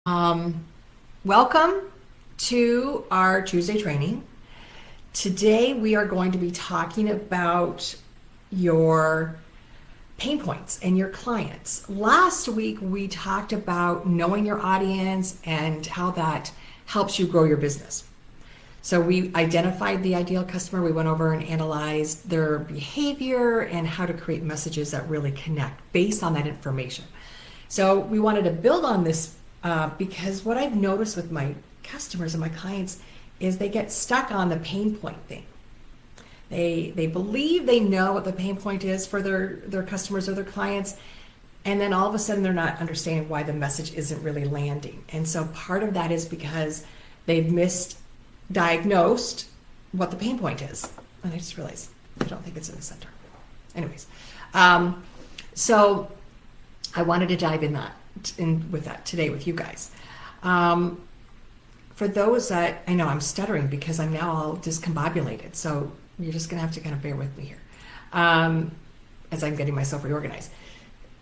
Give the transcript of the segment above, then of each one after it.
Um, Welcome to our Tuesday training. Today we are going to be talking about your pain points and your clients. Last week we talked about knowing your audience and how that helps you grow your business. So we identified the ideal customer. We went over and analyzed their behavior and how to create messages that really connect based on that information. So we wanted to build on this because what I've noticed with my customers and my clients is they get stuck on the pain point thing. They believe they know what the pain point is for their customers or their clients, and then all of a sudden they're not understanding why the message isn't really landing. And so part of that is because they've misdiagnosed what the pain point is. And I just realized I don't think it's in the center. Anyways, so I wanted to dive in with that today with you guys. For those that, I know I'm stuttering because I'm now all discombobulated, so you're just gonna have to kind of bear with me here as I'm getting myself reorganized.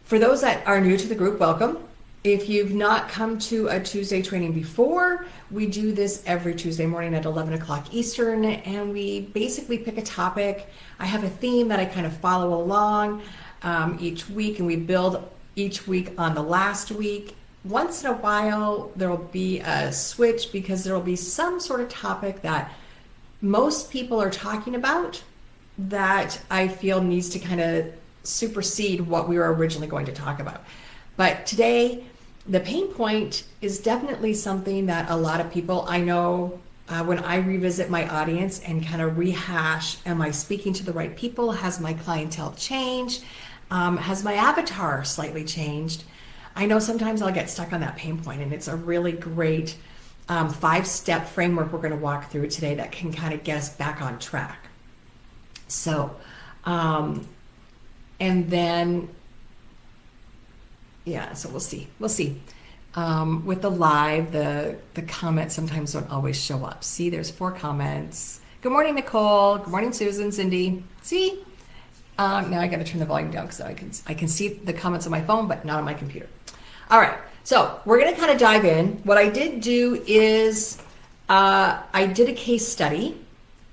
For those that are new to the group, welcome. If you've not come to a Tuesday training before, we do this every Tuesday morning at 11 o'clock Eastern, and we basically pick a topic. I have a theme that I kind of follow along each week, and we build each week on the last week. Once in a while, there will be a switch because there will be some sort of topic that most people are talking about that I feel needs to kind of supersede what we were originally going to talk about. But today, the pain point is definitely something that a lot of people I know when I revisit my audience and kind of rehash, am I speaking to the right people? Has my clientele changed? Has my avatar slightly changed? I know sometimes I'll get stuck on that pain point, and it's a really great 5-step framework we're going to walk through today that can kind of get us back on track. So, and then, yeah, so we'll see. With the live, the comments sometimes don't always show up. See, there's 4 comments. Good morning, Nicole. Good morning, Susan, Cindy. See? Now I got to turn the volume down so I can see the comments on my phone, but not on my computer. All right, so we're going to kind of dive in. What I did do is I did a case study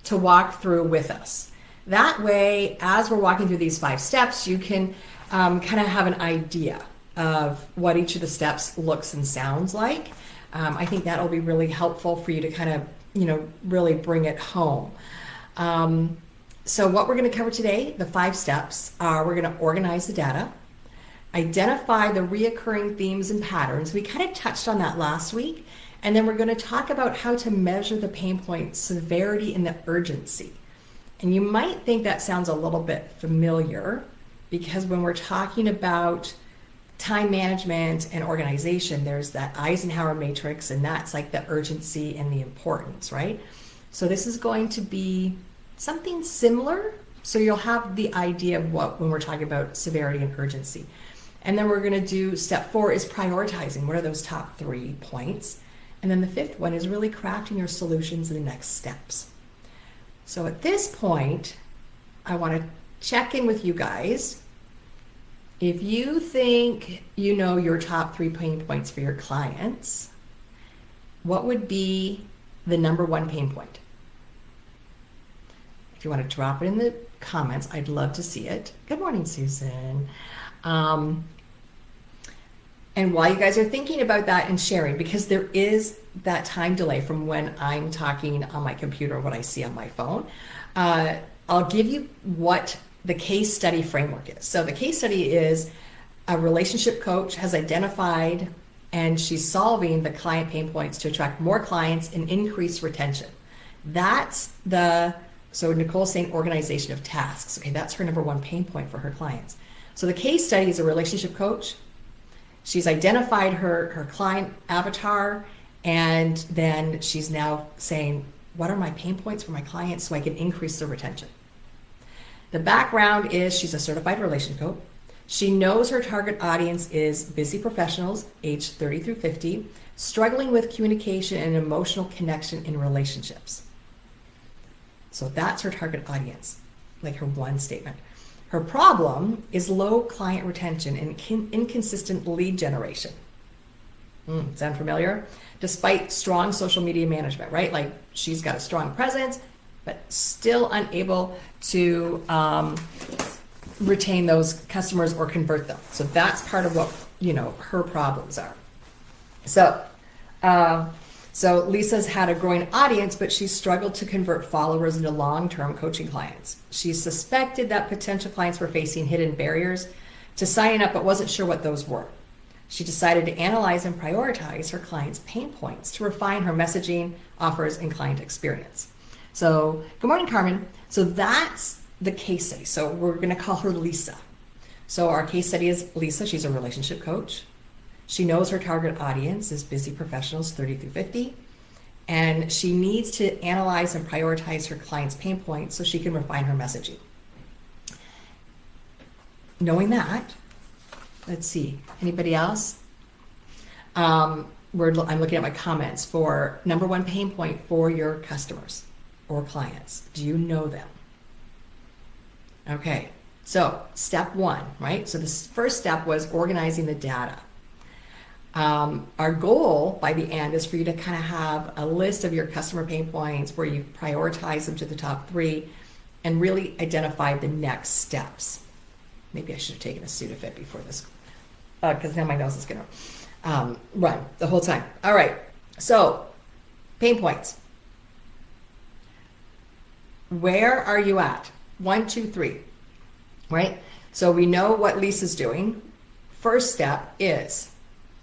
to walk through with us. That way, as we're walking through these 5 steps, you can kind of have an idea of what each of the steps looks and sounds like. I think that'll be really helpful for you to kind of, really bring it home. So what we're going to cover today, the 5 steps, are we're going to organize the data, identify the reoccurring themes and patterns. We kind of touched on that last week. And then we're going to talk about how to measure the pain point severity and the urgency. And you might think that sounds a little bit familiar because when we're talking about time management and organization, there's that Eisenhower matrix, and that's like the urgency and the importance, right? So this is going to be something similar, so you'll have the idea of what when we're talking about severity and urgency. And then we're going to do step 4 is prioritizing. What are those top 3 points? And then the 5th one is really crafting your solutions in the next steps. So at this point, I want to check in with you guys. If you think you know your top 3 pain points for your clients, what would be the number 1 pain point? If you want to drop it in the comments, I'd love to see it. Good morning, Susan. And while you guys are thinking about that and sharing, because there is that time delay from when I'm talking on my computer and what I see on my phone, I'll give you what the case study framework is. So the case study is a relationship coach has identified and she's solving the client pain points to attract more clients and increase retention. So Nicole's saying organization of tasks. Okay, that's her number 1 pain point for her clients. So the case study is a relationship coach. She's identified her client avatar, and then she's now saying, what are my pain points for my clients so I can increase their retention? The background is she's a certified relationship coach. She knows her target audience is busy professionals, age 30 through 50, struggling with communication and emotional connection in relationships. So that's her target audience, like her 1 statement. Her problem is low client retention and inconsistent lead generation. Sound familiar? Despite strong social media management, right? Like she's got a strong presence, but still unable to retain those customers or convert them. So that's part of what, her problems are. So Lisa's had a growing audience, but she struggled to convert followers into long-term coaching clients. She suspected that potential clients were facing hidden barriers to signing up, but wasn't sure what those were. She decided to analyze and prioritize her clients' pain points to refine her messaging, offers, and client experience. So, good morning, Carmen. So that's the case study. So we're going to call her Lisa. So our case study is Lisa. She's a relationship coach. She knows her target audience is busy professionals 30 through 50, and she needs to analyze and prioritize her clients' pain points so she can refine her messaging. Knowing that, let's see, anybody else? I'm looking at my comments for number one pain point for your customers or clients. Do you know them? Okay, so step one, right? So the first step was organizing the data. Our goal by the end is for you to kind of have a list of your customer pain points where you prioritize them to the top 3 and really identify the next steps. Maybe I should have taken a Sudafed before this, because now my nose is going to run the whole time. All right, so pain points. Where are you at? 1, 2, 3, right? So we know what Lisa's doing. First step is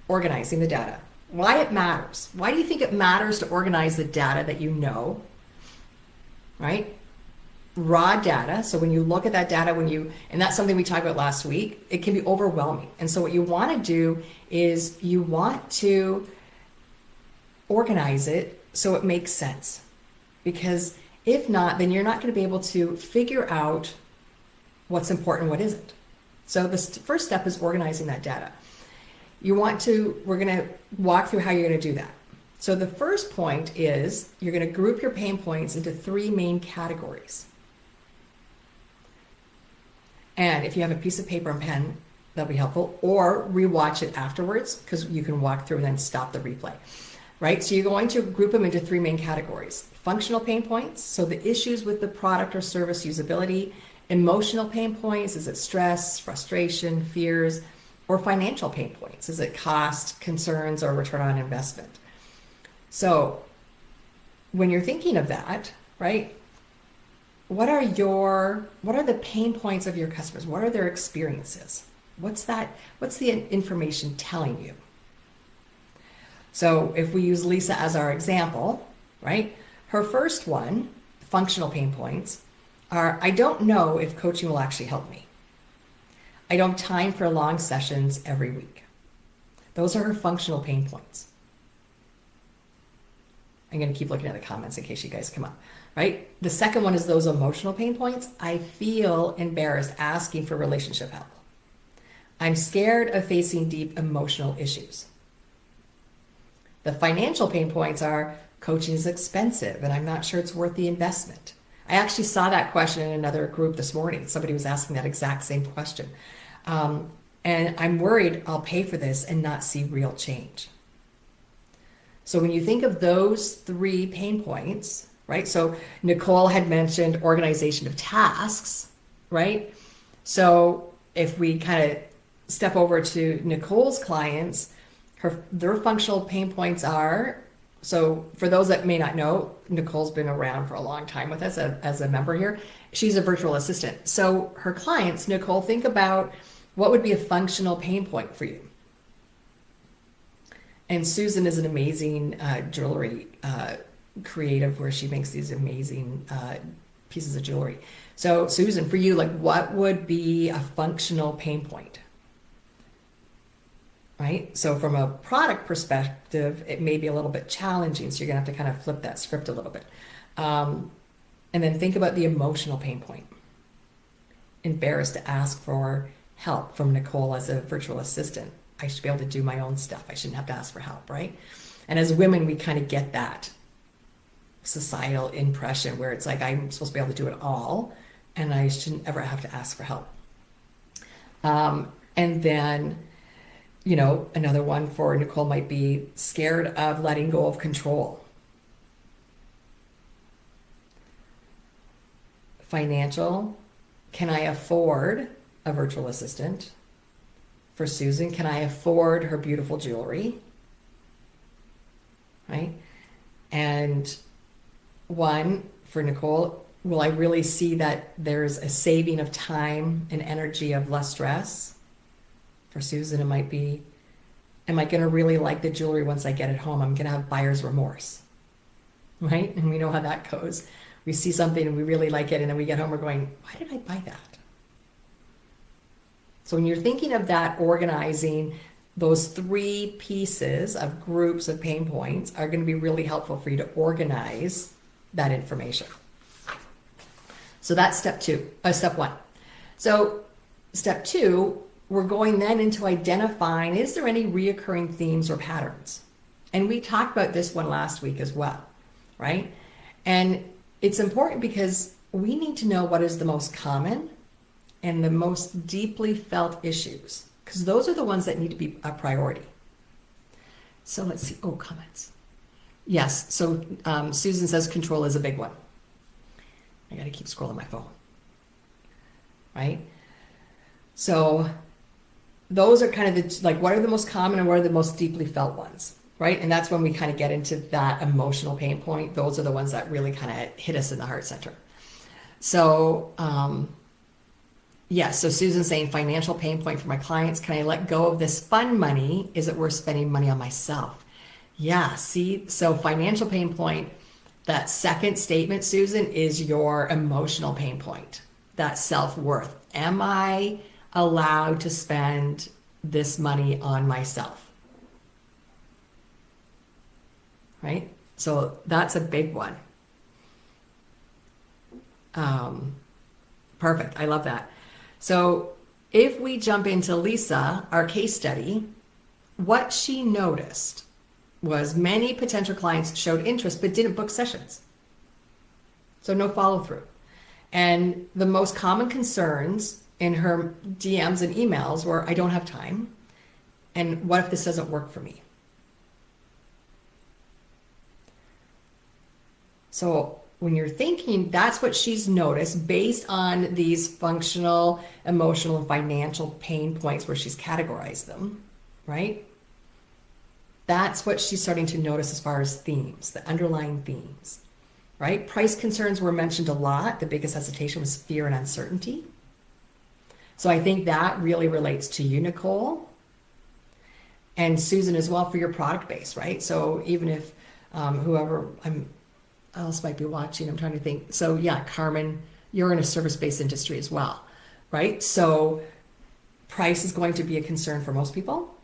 organizing the data. Why it matters. Why do you think it matters to organize the data that you know, right? Raw data. So when you look at that data, and that's something we talked about last week, it can be overwhelming. And so what you want to do is you want to organize it so it makes sense. Because if not, then you're not going to be able to figure out what's important, what isn't. So the first step is organizing that data. We're going to walk through how you're going to do that. So the first point is you're going to group your pain points into 3 main categories. And if you have a piece of paper and pen, that'll be helpful, or rewatch it afterwards because you can walk through and then stop the replay, right? So you're going to group them into 3 main categories. Functional pain points, so the issues with the product or service usability. Emotional pain points, is it stress, frustration, fears, or financial pain points? Is it cost, concerns, or return on investment? So when you're thinking of that, right, what are the pain points of your customers? What are their experiences? What's the information telling you? So if we use Lisa as our example, right, her first one, functional pain points, are, I don't know if coaching will actually help me. I don't have time for long sessions every week. Those are her functional pain points. I'm going to keep looking at the comments in case you guys come up, right? The second one is those emotional pain points. I feel embarrassed asking for relationship help. I'm scared of facing deep emotional issues. The financial pain points are coaching is expensive and I'm not sure it's worth the investment. I actually saw that question in another group this morning. Somebody was asking that exact same question. And I'm worried I'll pay for this and not see real change. So when you think of those 3 pain points, right? So Nicole had mentioned organization of tasks, right? So if we kind of step over to Nicole's clients, their functional pain points are, so for those that may not know, Nicole's been around for a long time with us as a member here. She's a virtual assistant. So her clients, Nicole, think about what would be a functional pain point for you. And Susan is an amazing jewelry creative where she makes these amazing pieces of jewelry. So Susan, for you, like what would be a functional pain point? Right? So from a product perspective, it may be a little bit challenging. So you're going to have to kind of flip that script a little bit. And then think about the emotional pain point. Embarrassed to ask for help from Nicole as a virtual assistant. I should be able to do my own stuff. I shouldn't have to ask for help, right? And as women, we kind of get that societal impression where it's like, I'm supposed to be able to do it all and I shouldn't ever have to ask for help. And then Another one for Nicole might be scared of letting go of control. Financial, can I afford a virtual assistant? For Susan, can I afford her beautiful jewelry? Right? And one for Nicole, will I really see that there's a saving of time and energy of less stress? For Susan, it might be, am I going to really like the jewelry once I get it home? I'm going to have buyer's remorse, right? And we know how that goes. We see something and we really like it, and then we get home, we're going, why did I buy that? So when you're thinking of that, organizing those 3 pieces of groups of pain points are going to be really helpful for you to organize that information. So that's step 1. So step 2, we're going then into identifying, is there any reoccurring themes or patterns? And we talked about this one last week as well, right? And it's important because we need to know what is the most common and the most deeply felt issues, because those are the ones that need to be a priority. So let's see. Oh, comments. Yes. So Susan says control is a big one. I got to keep scrolling my phone. Right? So those are kind of what are the most common and what are the most deeply felt ones, right? And that's when we kind of get into that emotional pain point. Those are the ones that really kind of hit us in the heart center. So, so Susan's saying financial pain point for my clients. Can I let go of this fun money? Is it worth spending money on myself? Yeah, see, so financial pain point, that second statement, Susan, is your emotional pain point, that self-worth. Am I allowed to spend this money on myself? Right? So that's a big one. Perfect. I love that. So if we jump into Lisa, our case study, what she noticed was many potential clients showed interest but didn't book sessions. So no follow through. And the most common concerns in her DMs and emails were, I don't have time. And what if this doesn't work for me? So when you're thinking, that's what she's noticed based on these functional, emotional, and financial pain points where she's categorized them, right? That's what she's starting to notice as far as themes, the underlying themes, right? Price concerns were mentioned a lot. The biggest hesitation was fear and uncertainty. So I think that really relates to you, Nicole, and Susan as well for your product base, right? So even if whoever else might be watching, I'm trying to think. So yeah, Carmen, you're in a service-based industry as well, right? So price is going to be a concern for most people.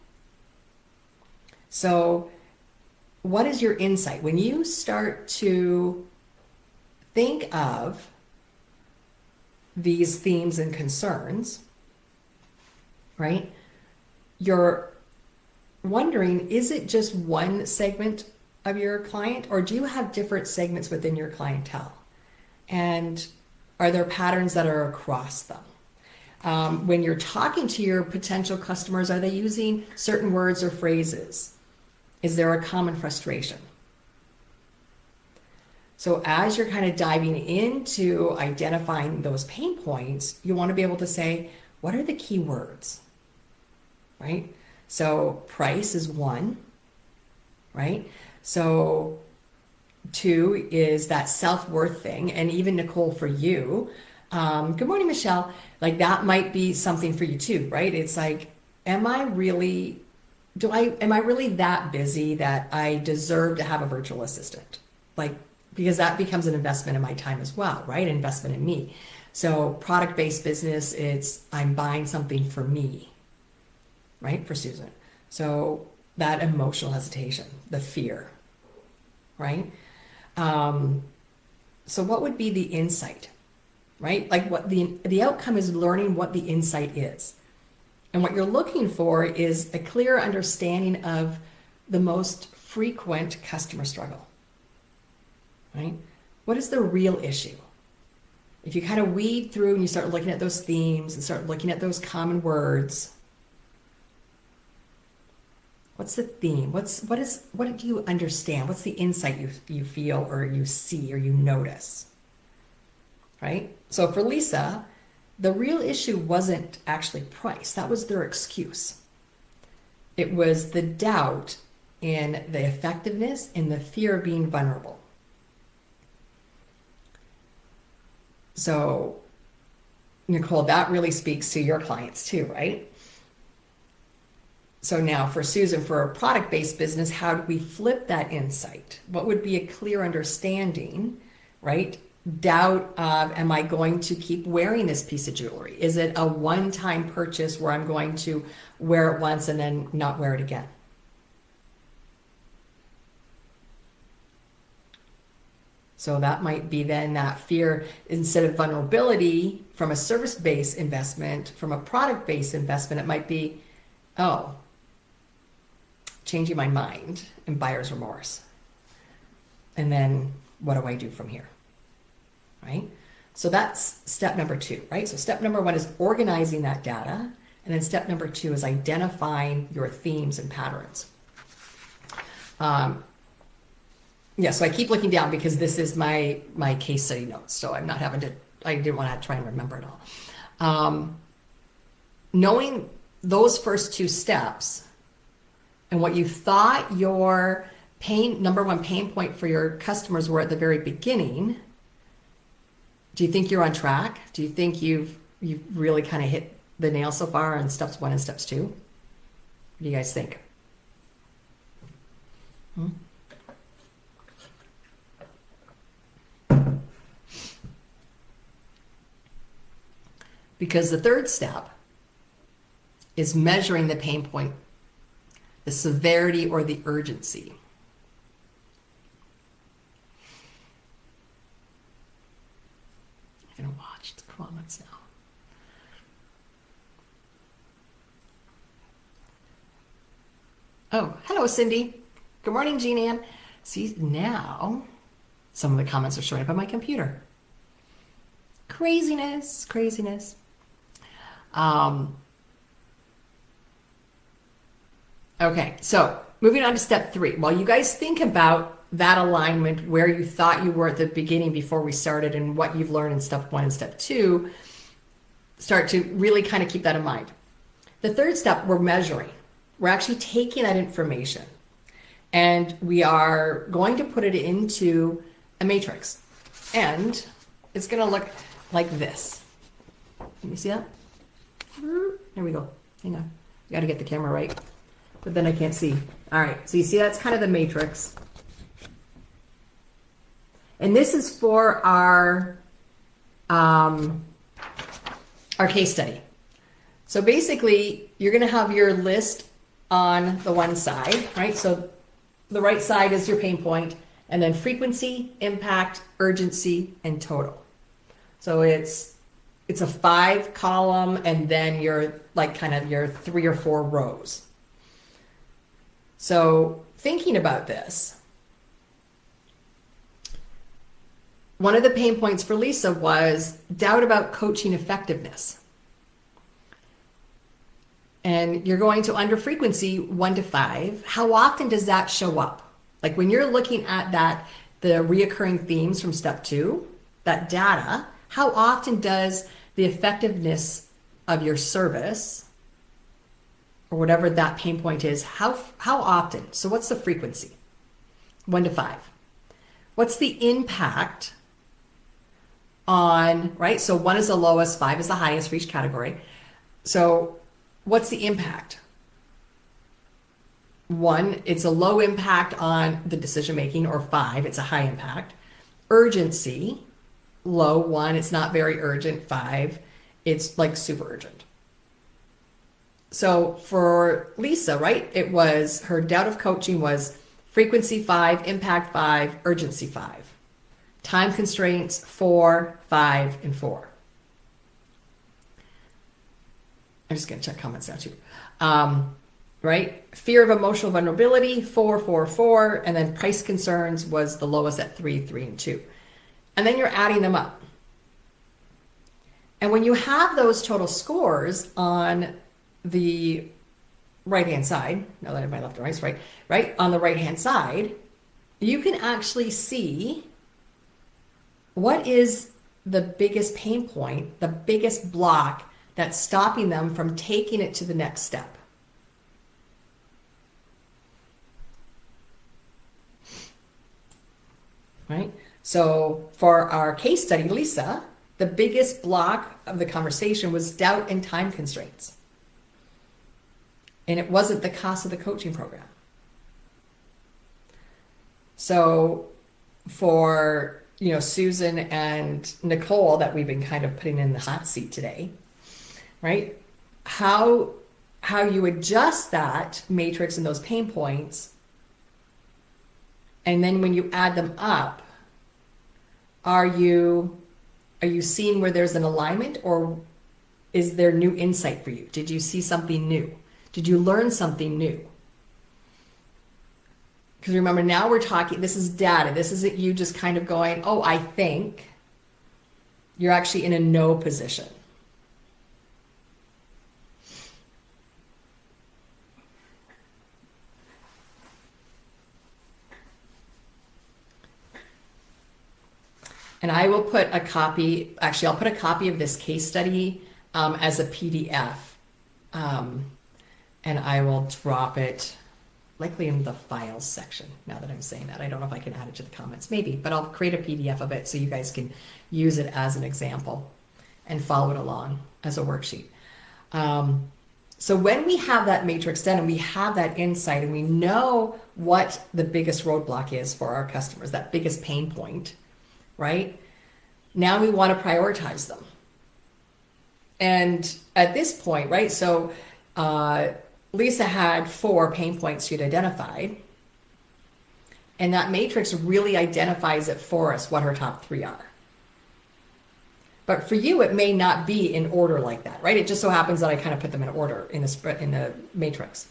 So what is your insight? When you start to think of these themes and concerns, right? You're wondering, is it just one segment of your client, or do you have different segments within your clientele? And are there patterns that are across them? When you're talking to your potential customers, are they using certain words or phrases? Is there a common frustration? So as you're kind of diving into identifying those pain points, you want to be able to say, what are the key words, right? So price is one, right? So 2 is that self-worth thing. And even Nicole, for you, good morning, Michelle. Like that might be something for you too, right? It's like, am I really that busy that I deserve to have a virtual assistant? Like, because that becomes an investment in my time as well, right? Investment in me. So product-based business, I'm buying something for me, right? For Susan. So that emotional hesitation, the fear, right? So what would be the insight, right? Like what the outcome is learning what the insight is. And what you're looking for is a clear understanding of the most frequent customer struggle, right? What is the real issue? If you kind of weed through and you start looking at those themes and start looking at those common words, What's the theme? What do you understand? What's the insight you feel or you see or you notice? Right? So for Lisa, the real issue wasn't actually price. That was their excuse. It was the doubt in the effectiveness and the fear of being vulnerable. So, Nicole, that really speaks to your clients too, right? So now for Susan, for a product-based business, how do we flip that insight? What would be a clear understanding, right? Doubt of, am I going to keep wearing this piece of jewelry? Is it a one-time purchase where I'm going to wear it once and then not wear it again? So that might be then that fear, instead of vulnerability from a service-based investment, from a product-based investment, it might be, oh, changing my mind and buyer's remorse. And then what do I do from here? Right? So that's step number 2, right? So step number 1 is organizing that data. And then step number 2 is identifying your themes and patterns. Yeah, so I keep looking down because this is my case study notes. So I'm not having to, I didn't want to try and remember it all. Knowing those first 2 steps and what you thought your number 1 pain point for your customers were at the very beginning, do you think you're on track? Do you think you've really kind of hit the nail so far on steps 1 and steps 2? What do you guys think? Because the 3rd step is measuring the pain point, the severity or the urgency. I'm going to watch the comments now. Oh, hello, Cindy. Good morning, Jean Ann. See, now some of the comments are showing up on my computer. Craziness. Okay, so moving on to step 3. While you guys think about that alignment, where you thought you were at the beginning before we started and what you've learned in step 1 and step 2, start to really kind of keep that in mind. The 3rd step, we're measuring. We're actually taking that information and we are going to put it into a matrix. And it's going to look like this. Can you see that? There we go. Hang on. You got to get the camera right. But then I can't see. All right. So you see that's kind of the matrix. And this is for our case study. So basically, you're going to have your list on the one side, right? So the right side is your pain point, and then frequency, impact, urgency, and total. So it's a 5 column, and then your kind of your 3 or 4 rows. So thinking about this, one of the pain points for Lisa was doubt about coaching effectiveness. And you're going to under frequency 1 to 5. How often does that show up? Like when you're looking at that, the reoccurring themes from step 2, that data, how often does the effectiveness of your service or whatever that pain point is, how often? So what's the frequency? 1 to 5. What's the impact on, right? So 1 is the lowest, 5 is the highest for each category. So what's the impact? 1, it's a low impact on the decision making, or 5, it's a high impact. Urgency, low. 1, it's not very urgent. 5, it's like super urgent. So for Lisa, right, it was her doubt of coaching was frequency 5, impact 5, urgency 5. Time constraints 4, 5, and 4. I'm just going to check comments now too. Right? Fear of emotional vulnerability, 4, 4, 4. And then price concerns was the lowest at 3, 3, and 2. And then you're adding them up. And when you have those total scores on the right-hand side, now that I have my left and right, on the right-hand side, you can actually see what is the biggest pain point, the biggest block that's stopping them from taking it to the next step. Right? So for our case study, Lisa, the biggest block of the conversation was doubt and time constraints. And it wasn't the cost of the coaching program. So for, Susan and Nicole that we've been kind of putting in the hot seat today, right? How you adjust that matrix and those pain points, and then when you add them up, are you seeing where there's an alignment, or is there new insight for you? Did you see something new? Did you learn something new? Because remember, now we're talking, this is data. This isn't you just kind of going, oh, I think. You're actually in a no position. And I will put a copy, actually, I'll put a copy of this case study as a PDF. And I will drop it likely in the files section. Now that I'm saying that, I don't know if I can add it to the comments, maybe, but I'll create a PDF of it so you guys can use it as an example and follow it along as a worksheet. So when we have that matrix done and we have that insight and we know what the biggest roadblock is for our customers, that biggest pain point, right? Now we want to prioritize them. And at this point, right, so Lisa had 4 pain points she'd identified. And that matrix really identifies it for us, what her top 3 are. But for you, it may not be in order like that, right? It just so happens that I kind of put them in order in the matrix.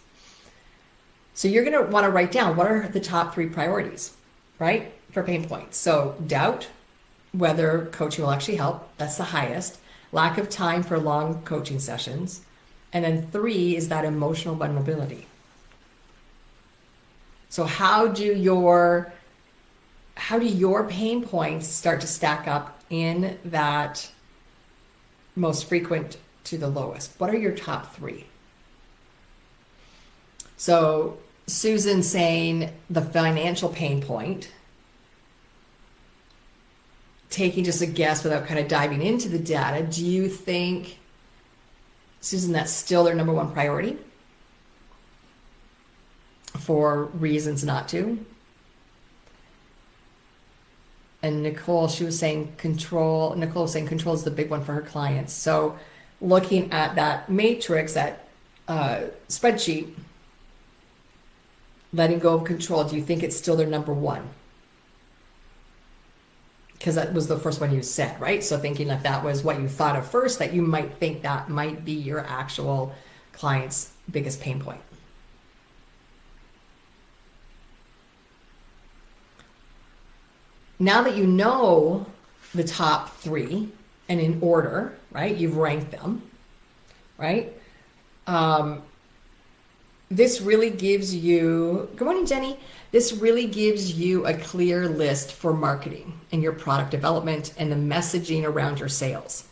So you're going to want to write down what are the top 3 priorities, right, for pain points. So doubt, whether coaching will actually help, that's the highest. Lack of time for long coaching sessions. And then 3 is that emotional vulnerability. So how do your pain points start to stack up in that most frequent to the lowest? What are your top 3? So Susan saying the financial pain point, taking just a guess without kind of diving into the data, do you think, Susan, that's still their number 1 priority for reasons not to? And Nicole, she was saying control. Nicole was saying control is the big one for her clients. So looking at that matrix, that spreadsheet, letting go of control, do you think it's still their number 1? Because that was the first one you said, right? So thinking if that was what you thought of first, that you might think that might be your actual client's biggest pain point. Now that you know the top 3 and in order, right? You've ranked them, right? This really gives you, good morning, Jenny. This really gives you a clear list for marketing and your product development and the messaging around your sales.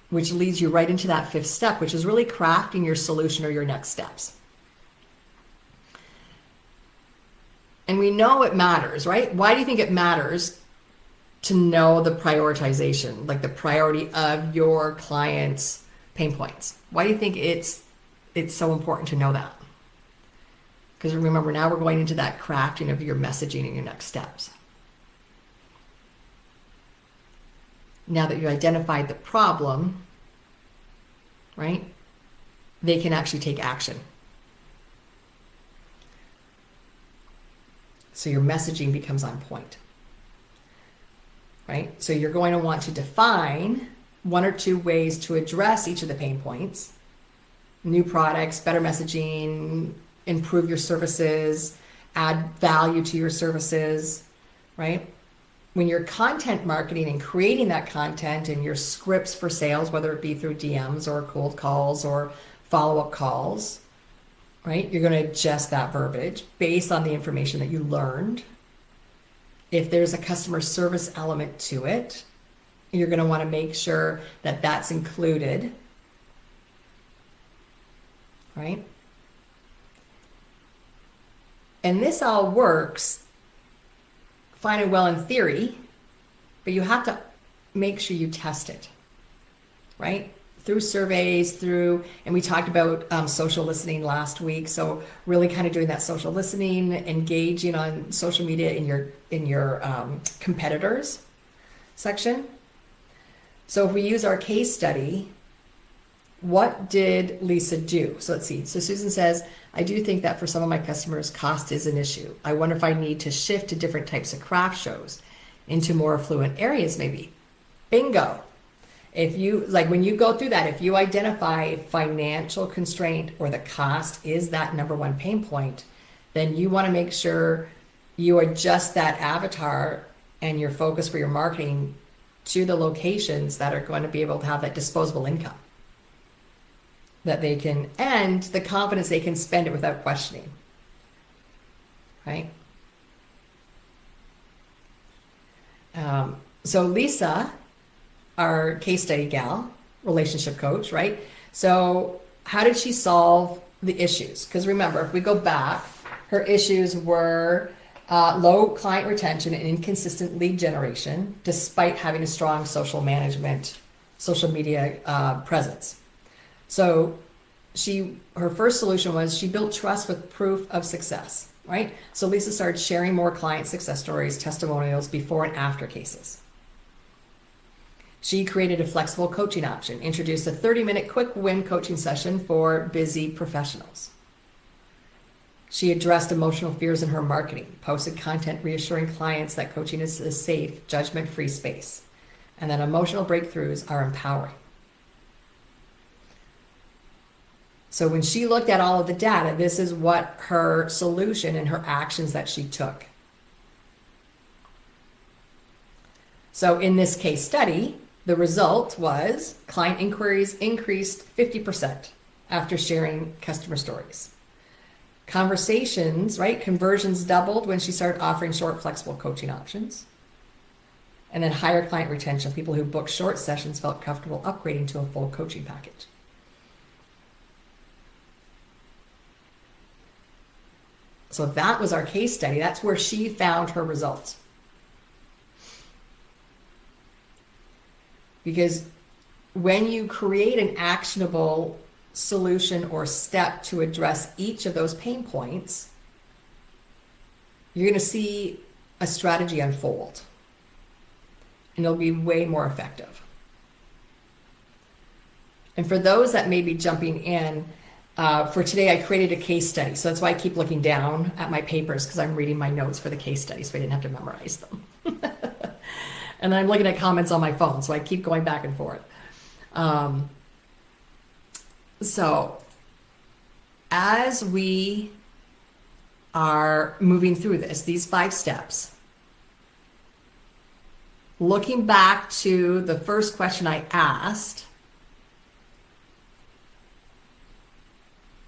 Which leads you right into that 5th step, which is really crafting your solution or your next steps. And we know it matters, right? Why do you think it matters to know the prioritization, like the priority of your client's pain points? Why do you think it's so important to know that? Because remember, now we're going into that crafting of your messaging and your next steps. Now that you identified the problem, right, they can actually take action. So your messaging becomes on point, right? So you're going to want to define 1 or 2 ways to address each of the pain points. New products, better messaging, improve your services, add value to your services, right? when you're content marketing and creating that content and your scripts for sales, whether it be through DMs or cold calls or follow-up calls, right? You're going to adjust that verbiage based on the information that you learned. If there's a customer service element to it, you're going to want to make sure that that's included, right? And this all works fine and well in theory, but you have to make sure you test it, right? Through surveys, and we talked about social listening last week. So really kind of doing that social listening, engaging on social media in your competitors section. So if we use our case study, what did Lisa do? So let's see. So Susan says, I do think that for some of my customers, cost is an issue. I wonder if I need to shift to different types of craft shows into more affluent areas, maybe. Bingo. If you, like when you go through that, if you identify financial constraint or the cost is that number one pain point, then you want to make sure you adjust that avatar and your focus for your marketing to the locations that are going to be able to have that disposable income that they can, and the confidence they can spend it without questioning, right? So Lisa, our case study gal, relationship coach, right? So how did she solve the issues? Because remember, if we go back, her issues were low client retention and inconsistent lead generation, despite having a strong social media presence. So her first solution was she built trust with proof of success, right? So Lisa started sharing more client success stories, testimonials, before and after cases. She created a flexible coaching option, introduced a 30-minute quick win coaching session for busy professionals. She addressed emotional fears in her marketing, posted content reassuring clients that coaching is a safe, judgment-free space, and that emotional breakthroughs are empowering. So when she looked at all of the data, this is what her solution and her actions that she took. So in this case study, the result was client inquiries increased 50% after sharing customer stories. Conversations, right? Conversions doubled when she started offering short, flexible coaching options. And then higher client retention. People who booked short sessions felt comfortable upgrading to a full coaching package. So that was our case study. That's where she found her results. Because when you create an actionable solution or step to address each of those pain points, you're going to see a strategy unfold. And it'll be way more effective. And for those that may be jumping in, for today, I created a case study. So that's why I keep looking down at my papers, because I'm reading my notes for the case study, so I didn't have to memorize them. And I'm looking at comments on my phone, so I keep going back and forth. So as we are moving through these 5 steps, looking back to the first question I asked,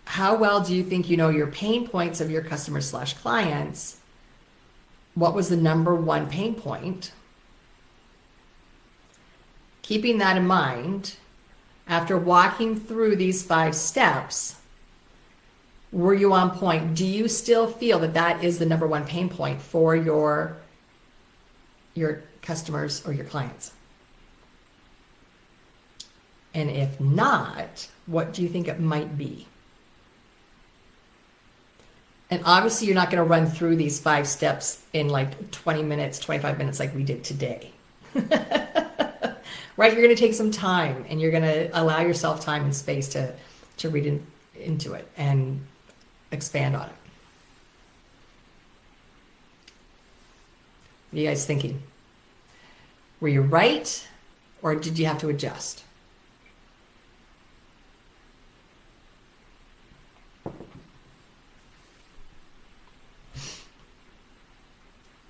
how well do you think you know your pain points of your customers/clients? What was the number one pain point? Keeping that in mind, after walking through these 5 steps, were you on point? Do you still feel that that is the number one pain point for your customers or your clients? And if not, what do you think it might be? And obviously, you're not going to run through these 5 steps in like 20 minutes, 25 minutes like we did today. Right? You're going to take some time, and you're going to allow yourself time and space to read into it and expand on it. What are you guys thinking? Were you right, or did you have to adjust?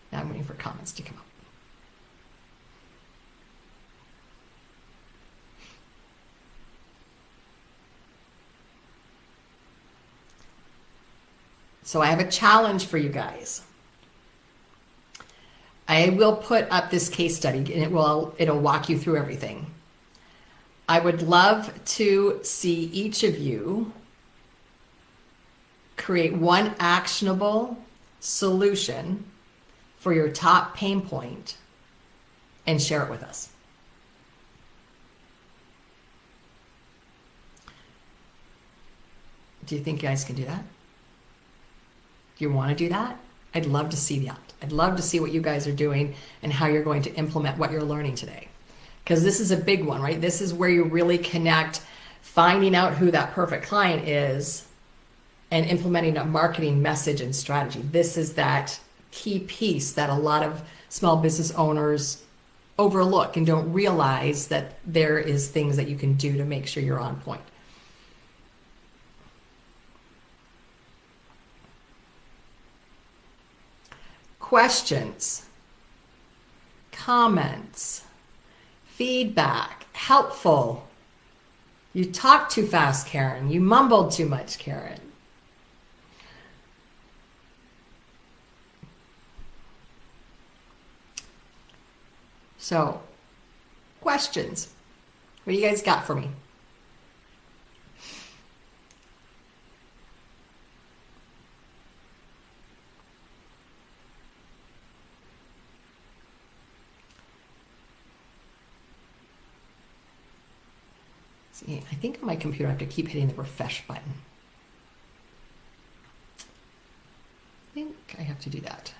Now I'm waiting for comments to come up. So I have a challenge for you guys. I will put up this case study and it'll walk you through everything. I would love to see each of you create one actionable solution for your top pain point and share it with us. Do you think you guys can do that? Do you want to do that? I'd love to see that. I'd love to see what you guys are doing and how you're going to implement what you're learning today. Because this is a big one, right? This is where you really connect finding out who that perfect client is and implementing a marketing message and strategy. This is that key piece that a lot of small business owners overlook and don't realize that there is things that you can do to make sure you're on point. Questions, comments, feedback, helpful. You talked too fast, Karen. You mumbled too much, Karen. So, questions. What do you guys got for me? See, I think on my computer I have to keep hitting the refresh button. I think I have to do that.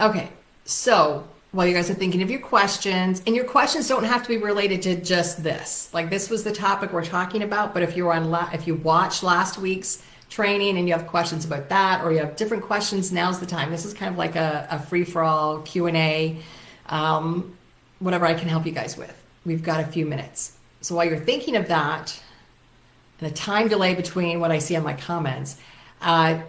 Okay, so while you guys are thinking of your questions, and your questions don't have to be related to just this. Like this was the topic we're talking about, but if you watched last week's training and you have questions about that, or you have different questions, now's the time. This is kind of like a free-for-all Q&A. Whatever I can help you guys with. We've got a few minutes. So while you're thinking of that, and a time delay between what I see on my comments,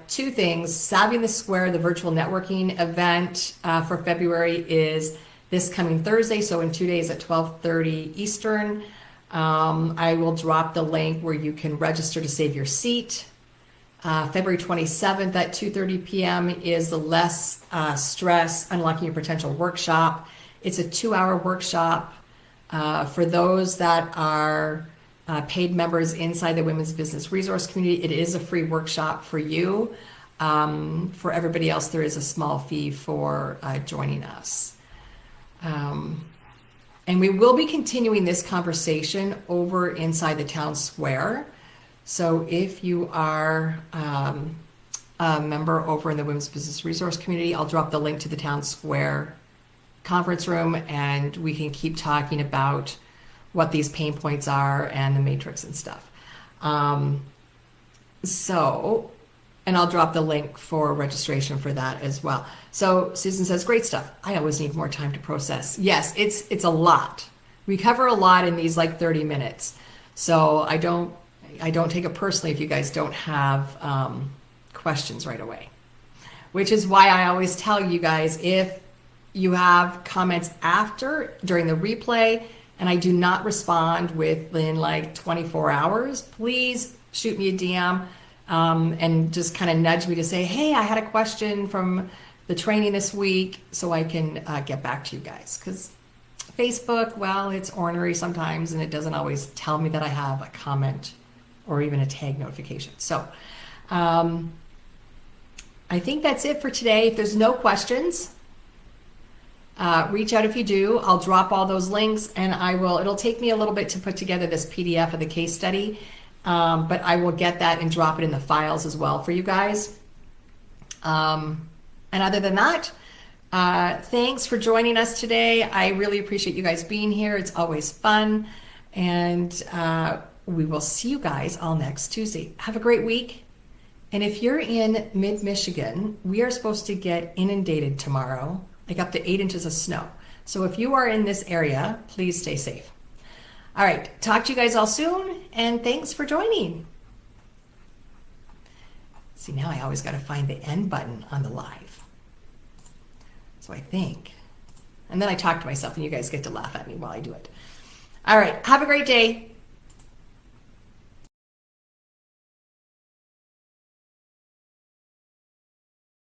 two things. Savvy in the Square, the virtual networking event for February is this coming Thursday, so in 2 days at 12:30 Eastern. I will drop the link where you can register to save your seat. February 27th at 2:30 p.m. is the Less Stress Unlocking Your Potential workshop. It's a 2-hour workshop for those that are paid members inside the Women's Business Resource Community. It is a free workshop for you. For everybody else, there is a small fee for joining us. And we will be continuing this conversation over inside the town square. So if you are a member over in the Women's Business Resource Community, I'll drop the link to the town square conference room, and we can keep talking about what these pain points are and the matrix and stuff. And I'll drop the link for registration for that as well. So Susan says, great stuff. I always need more time to process. Yes, it's a lot. We cover a lot in these like 30 minutes. So I don't take it personally if you guys don't have questions right away, which is why I always tell you guys, if you have comments during the replay, and I do not respond within like 24 hours, please shoot me a DM and just kind of nudge me to say, hey, I had a question from the training this week, so I can get back to you guys. Because Facebook, well, it's ornery sometimes, and it doesn't always tell me that I have a comment or even a tag notification. So I think that's it for today. If there's no questions, reach out if you do. I'll drop all those links, and it'll take me a little bit to put together this PDF of the case study, but I will get that and drop it in the files as well for you guys. And other than that, thanks for joining us today. I really appreciate you guys being here. It's always fun, and we will see you guys all next Tuesday. Have a great week. And if you're in mid-Michigan, we are supposed to get inundated tomorrow, like up to 8 inches of snow. So if you are in this area, please stay safe. All right, talk to you guys all soon, and thanks for joining. See, now I always got to find the end button on the live. So I think, and then I talk to myself, and you guys get to laugh at me while I do it. All right, have a great day.